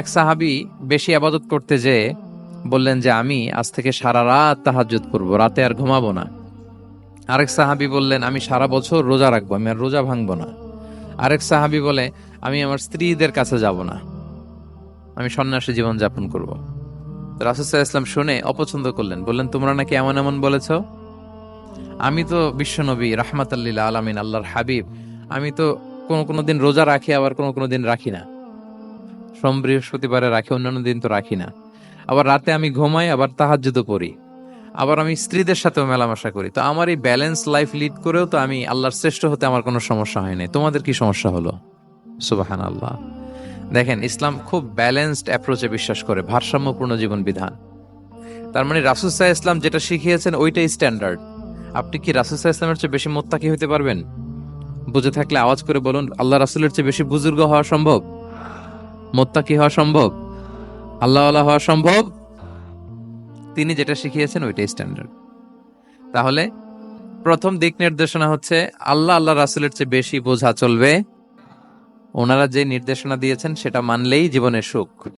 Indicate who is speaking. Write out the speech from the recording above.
Speaker 1: এক সাহাবী বেশি আবাদত করতে যেয়ে বললেন যে আমি আজ থেকে সারা রাত তাহাজ্জুদ করব, রাতে আর ঘুমাবো না। আরেক সাহাবী বললেন আমি সারা বছর রোজা রাখবো, আমি আর রোজা ভাঙবো না। আরেক সাহাবী বলে আমি আমার স্ত্রীদের কাছে যাব না, আমি সন্ন্যাসী জীবন যাপন করব। রাসূল সাল্লাল্লাহু আলাইহি ওয়াসাল্লাম শুনে অপছন্দ করলেন, বললেন তোমরা নাকি এমন এমন বলেছো, আমি তো বিশ্বনবী রাহমাতাল লিল আলামিন, আল্লাহর হাবিব, আমি তো কোন কোন দিন রোজা রাখি, আবার কোন কোন দিন রাখি না। সোম বৃহস্পতিবারে রাখি, অন্যান্য দিন তো রাখি না। আবার রাতে আমি ঘুমাই, আবার তাহাজ্জুদও পড়ি, আবার আমি স্ত্রীদের সাথেও মেলামেশা করি। তো আমার এই ব্যালেন্স লাইফ লিড করেও তো আমি আল্লাহর শ্রেষ্ঠ হতে আমার কোনো সমস্যা হয় নাই, তোমাদের কি সমস্যা হলো? সুবহানাল্লাহ। দেখেন, ইসলাম খুব ব্যালেন্সড অ্যাপ্রোচে বিশ্বাস করে, ভারসাম্যপূর্ণ জীবন বিধান। তার মানে রাসূল সাল্লাল্লাহু আলাইহি ইসলাম যেটা শিখিয়েছেন ওইটাই স্ট্যান্ডার্ড। আপনি কি রাসূল সাল্লাল্লাহু আলাইহি ইসলামের চেয়ে বেশি মুত্তাকি হতে পারবেন? বুঝে থাকলে আওয়াজ করে বলুন, আল্লাহ রাসূলের চেয়ে বেশি বুজুর্গ হওয়া সম্ভব? মুত্তাকি হওয়া সম্ভব? আল্লাহওয়ালা হওয়া সম্ভব? তিনি যেটা শিখিয়েছেন ওইটাই স্ট্যান্ডার্ড। তাহলে প্রথম দিক নির্দেশনা হচ্ছে আল্লাহ আল্লাহ রাসূলের চেয়ে বেশি বোঝা চলবে। ওনারা যে নির্দেশনা দিয়েছেন সেটা মানলেই জীবনের সুখ।